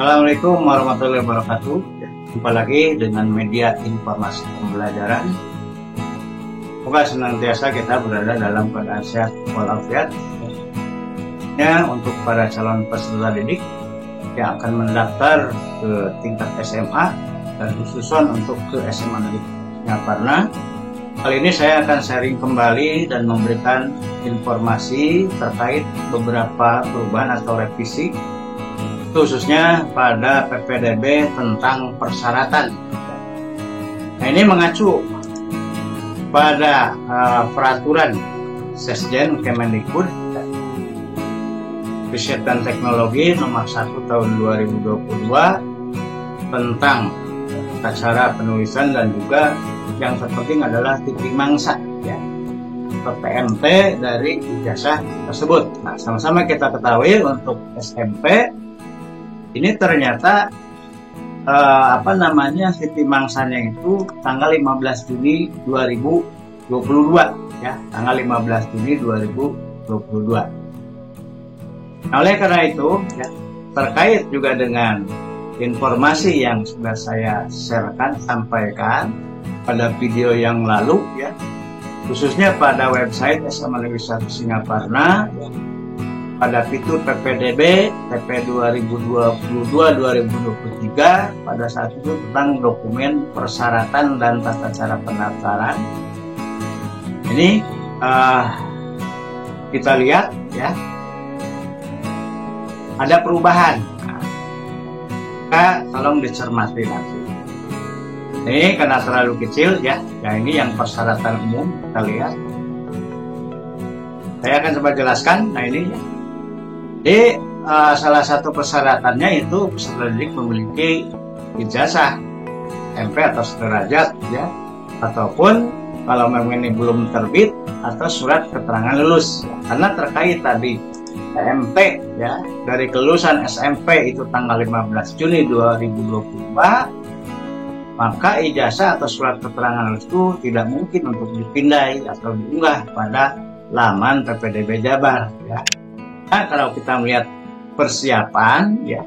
Assalamualaikum warahmatullahi wabarakatuh. Jumpa lagi dengan media informasi pembelajaran. Semoga senantiasa kita berada dalam keadaan sehat walafiat. Ya, untuk para calon peserta didik yang akan mendaftar ke tingkat SMA dan khususon untuk ke SMA Negeri Singaparna. Kali ini saya akan sharing kembali dan memberikan informasi terkait beberapa perubahan atau revisi, khususnya pada PPDB tentang persyaratan. Nah, ini mengacu pada peraturan Sesjen Kemendikbud Riset dan Teknologi nomor 1 tahun 2022 tentang tata cara penulisan dan juga yang terpenting adalah titik mangsa, ya, atau TMT dari ijazah tersebut. Nah, sama-sama kita ketahui untuk SMP ini ternyata titik mangsanya itu tanggal 15 Juni 2022, ya, tanggal 15 Juni 2022. Nah, oleh karena itu, ya, terkait juga dengan informasi yang sudah saya sampaikan pada video yang lalu, ya, khususnya pada website SMA Negeri 1 Singaparna, ya, pada fitur PPDB PP 2022-2023 pada saat itu tentang dokumen persyaratan dan tata cara pendaftaran. Ini kita lihat, ya, ada perubahan. Nah, tolong dicermati nanti. Ini karena terlalu kecil, ya. Ini yang persyaratan umum kita lihat. Saya akan coba jelaskan. Nah, ini, ya. Jadi salah satu persyaratannya itu peserta didik memiliki ijazah SMP atau sederajat, ya, ataupun kalau memang ini belum terbit atau surat keterangan lulus, ya. Karena terkait tadi SMP, ya, dari kelulusan SMP itu tanggal 15 Juni 2022, maka ijazah atau surat keterangan lulus itu tidak mungkin untuk dipindai atau diunggah pada laman PPDB Jabar, ya. Nah, kalau kita melihat persiapan, ya,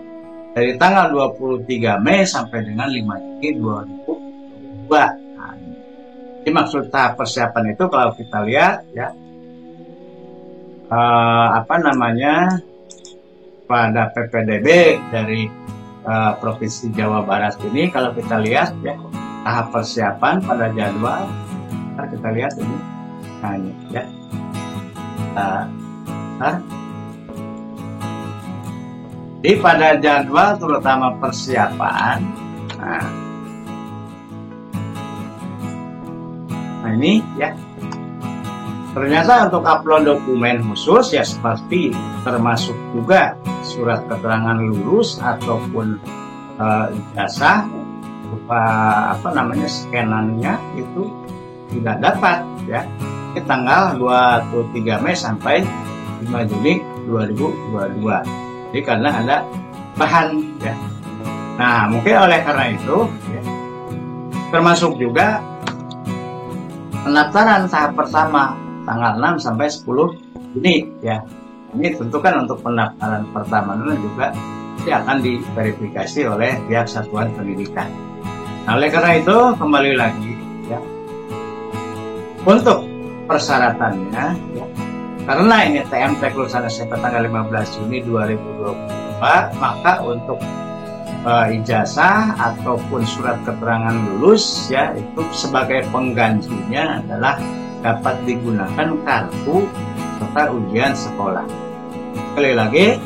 dari tanggal 23 Mei sampai dengan 5 Juni 2022. Nah, ini maksud tahap persiapan itu kalau kita lihat, ya, pada PPDB dari Provinsi Jawa Barat ini, kalau kita lihat, ya, tahap persiapan pada jadwal, kita lihat ini, nah, ini, ya, di pada jadwal terutama persiapan, nah ini, ya, ternyata untuk upload dokumen khusus, ya, seperti termasuk juga surat keterangan lulus ataupun ijazah, scanannya itu tidak dapat, ya. Ini tanggal 23 Mei sampai 5 Juni 2022. Jadi karena ada bahan, ya. Nah, mungkin oleh karena itu, ya, termasuk juga pendaftaran tahap pertama tanggal 6 sampai 10 Juni, ya. Ini tentu kan untuk pendaftaran pertama dulu juga akan diverifikasi oleh pihak satuan pendidikan. Nah, oleh karena itu kembali lagi, ya, untuk persyaratannya, ya, karena ini TMT kelulusan SMP tanggal 15 Juni 2022, maka untuk ijazah ataupun surat keterangan lulus, ya, itu sebagai penggantinya adalah dapat digunakan kartu serta ujian sekolah. Sekali lagi,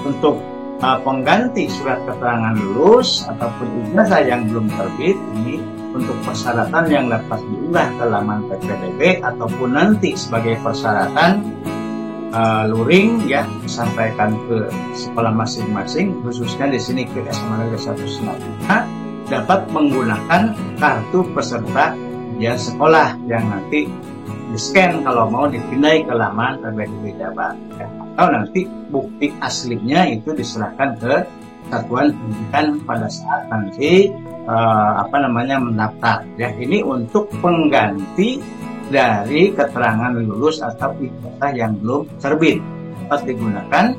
untuk pengganti surat keterangan lulus ataupun ijazah yang belum terbit ini untuk persyaratan yang dapat diunggah ke laman PPDB ataupun nanti sebagai persyaratan luring, ya, disampaikan ke sekolah masing-masing, khususnya di sini ke SMA Negeri 1 Singaparna, dapat menggunakan kartu peserta ujian sekolah yang nanti di-scan kalau mau dipindai ke laman PPDB Jabar, ya. Atau nanti bukti aslinya itu diserahkan ke satuan pendidikan pada saat nanti mendaftar, ya. Ini untuk pengganti dari keterangan lulus atau ijazah yang belum terbit, dapat digunakan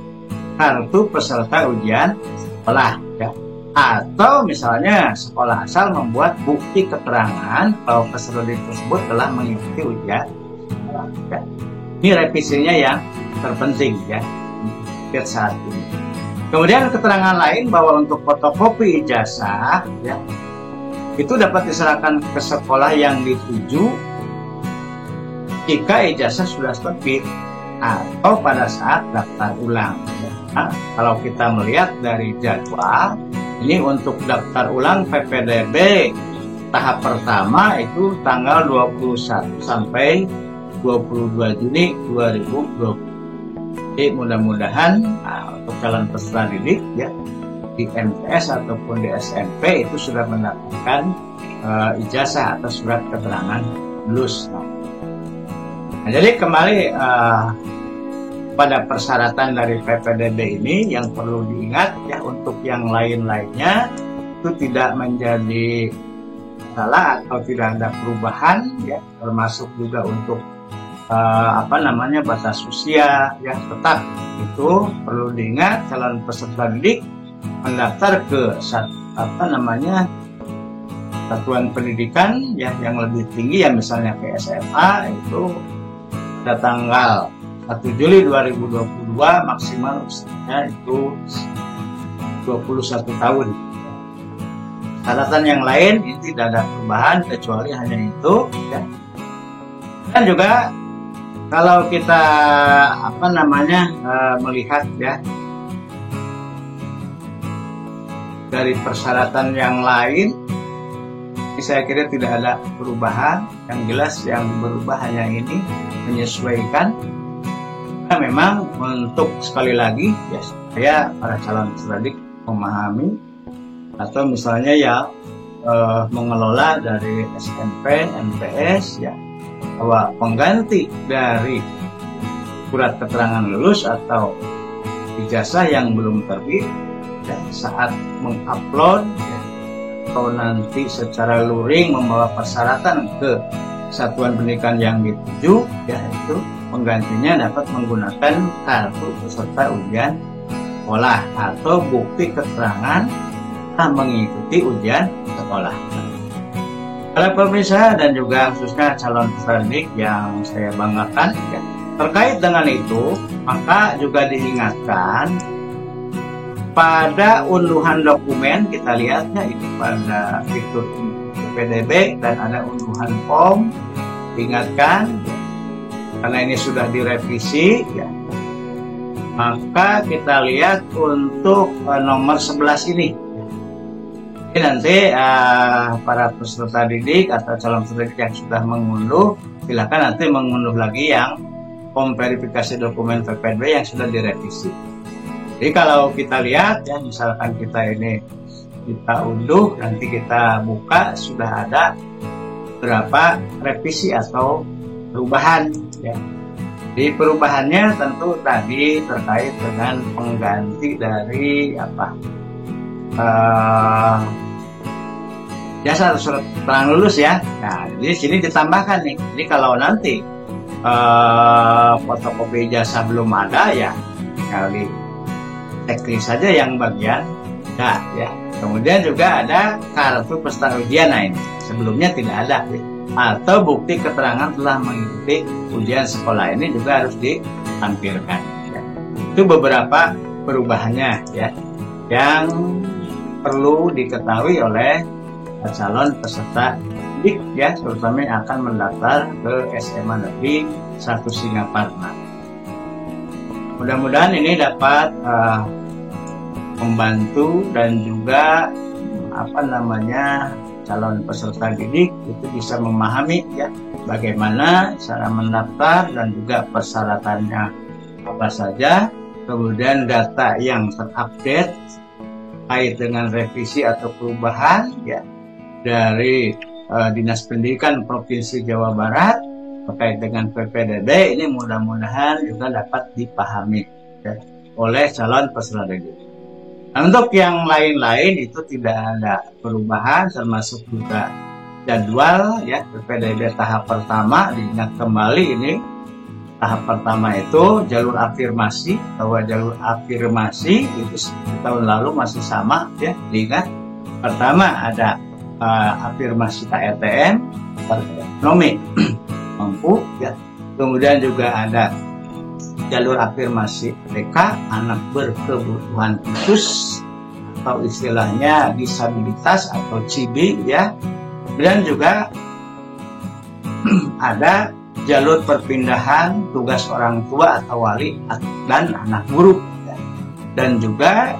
kartu peserta ujian sekolah, ya. Atau misalnya sekolah asal membuat bukti keterangan bahwa peserta didik tersebut telah mengikuti ujian. Ya. Ini revisinya yang terpenting ya saat ini. Kemudian keterangan lain bahwa untuk fotokopi ijazah ya, itu dapat diserahkan ke sekolah yang dituju jika ijazah sudah terbit atau pada saat daftar ulang. Nah, kalau kita melihat dari jadwal, ini untuk daftar ulang PPDB tahap pertama itu tanggal 21 sampai 22 Juni 2020. Jadi mudah-mudahan untuk calon peserta didik ya di MTS ataupun di SMP itu sudah mendapatkan ijazah atau surat keterangan lulus. Nah, jadi kembali pada persyaratan dari PPDB ini yang perlu diingat ya, untuk yang lain-lainnya itu tidak menjadi salah atau tidak ada perubahan ya, termasuk juga untuk batas usia ya, tetap itu perlu diingat calon peserta didik mendaftar ke satuan pendidikan ya yang lebih tinggi ya, misalnya ke SMA itu pada tanggal 1 Juli 2022 maksimal usianya itu 21 tahun. Catatan yang lain ini tidak ada perubahan kecuali hanya itu ya. Dan juga kalau kita melihat ya dari persyaratan yang lain, saya kira tidak ada perubahan. Yang jelas yang berubah hanya ini menyesuaikan. Nah, memang untuk sekali lagi ya, saya para calon peserta didik memahami atau misalnya ya mengelola dari SMP, MTS ya, bahwa pengganti dari surat keterangan lulus atau ijazah yang belum terbit ya, saat mengupload ya, atau nanti secara luring membawa persyaratan ke satuan pendidikan yang dituju ya, itu penggantinya dapat menggunakan kartu peserta ujian sekolah atau bukti keterangan telah mengikuti ujian sekolah. Para pemirsa dan juga khususnya calon peserta didik yang saya banggakan ya, terkait dengan itu maka juga diingatkan pada unduhan dokumen, kita lihatnya itu pada fitur PPDB dan ada unduhan form, diingatkan ya, karena ini sudah direvisi ya, maka kita lihat untuk nomor 11 ini. Jadi nanti para peserta didik atau calon peserta didik yang sudah mengunduh, silakan nanti mengunduh lagi yang form verifikasi dokumen PPDB yang sudah direvisi. Jadi kalau kita lihat ya, misalkan kita unduh, nanti kita buka sudah ada berapa revisi atau perubahan ya. Di perubahannya tentu tadi terkait dengan pengganti dari jasa atau surat keterangan lulus ya. Nah, di sini ditambahkan nih. Jadi kalau nanti fotokopi ijazah belum ada ya, kali teknis saja yang bagian nah ya. Kemudian juga ada kartu peserta ujian, nah ini sebelumnya tidak ada ya. Atau bukti keterangan telah mengikuti ujian sekolah, ini juga harus ditampilkan ya. Itu beberapa perubahannya ya yang perlu diketahui oleh calon peserta didik ya, terutama yang akan mendaftar ke SMA Negeri 1 Singaparna. Mudah-mudahan ini dapat membantu dan juga calon peserta didik itu bisa memahami ya bagaimana cara mendaftar dan juga persyaratannya apa saja, kemudian data yang terupdate terkait dengan revisi atau perubahan ya dari Dinas Pendidikan Provinsi Jawa Barat terkait dengan PPDB, ini mudah-mudahan juga dapat dipahami ya, oleh calon peserta didik. Nah, untuk yang lain-lain itu tidak ada perubahan, termasuk juga jadwal ya PPDB tahap pertama. Diingat kembali ini tahap pertama itu jalur afirmasi, bahwa jalur afirmasi itu tahun lalu masih sama ya, diingat. Pertama ada afirmasi KRTM, ekonomi mampu ya. Kemudian juga ada jalur afirmasi PK, anak berkebutuhan khusus atau istilahnya disabilitas atau CB ya. Dan juga ada jalur perpindahan tugas orang tua atau wali dan anak guru ya. Dan juga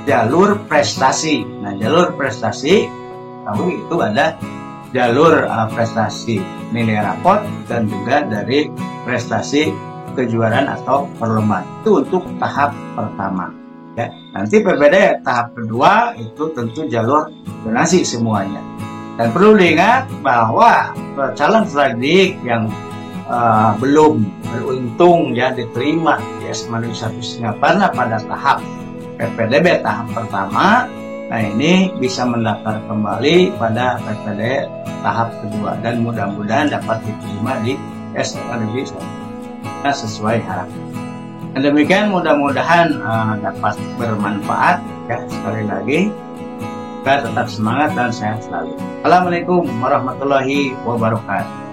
jalur prestasi. Nah, jalur prestasi tahu itu ada jalur prestasi nilai raport dan juga dari prestasi kejuaraan atau perlombaan. Itu untuk tahap pertama ya. Nanti PPD tahap kedua itu tentu jalur donasi semuanya. Dan perlu diingat bahwa calon strategik yang belum beruntung ya diterima di SMA Negeri 1 Singaparna pada tahap PPDB tahap pertama, nah ini bisa mendaftar kembali pada PPD tahap kedua dan mudah-mudahan dapat diterima di SMA Negeri 1 sesuai harapan. Dan demikian mudah-mudahan dapat bermanfaat ya. Sekali lagi kita tetap semangat dan sehat selalu. Assalamualaikum warahmatullahi wabarakatuh.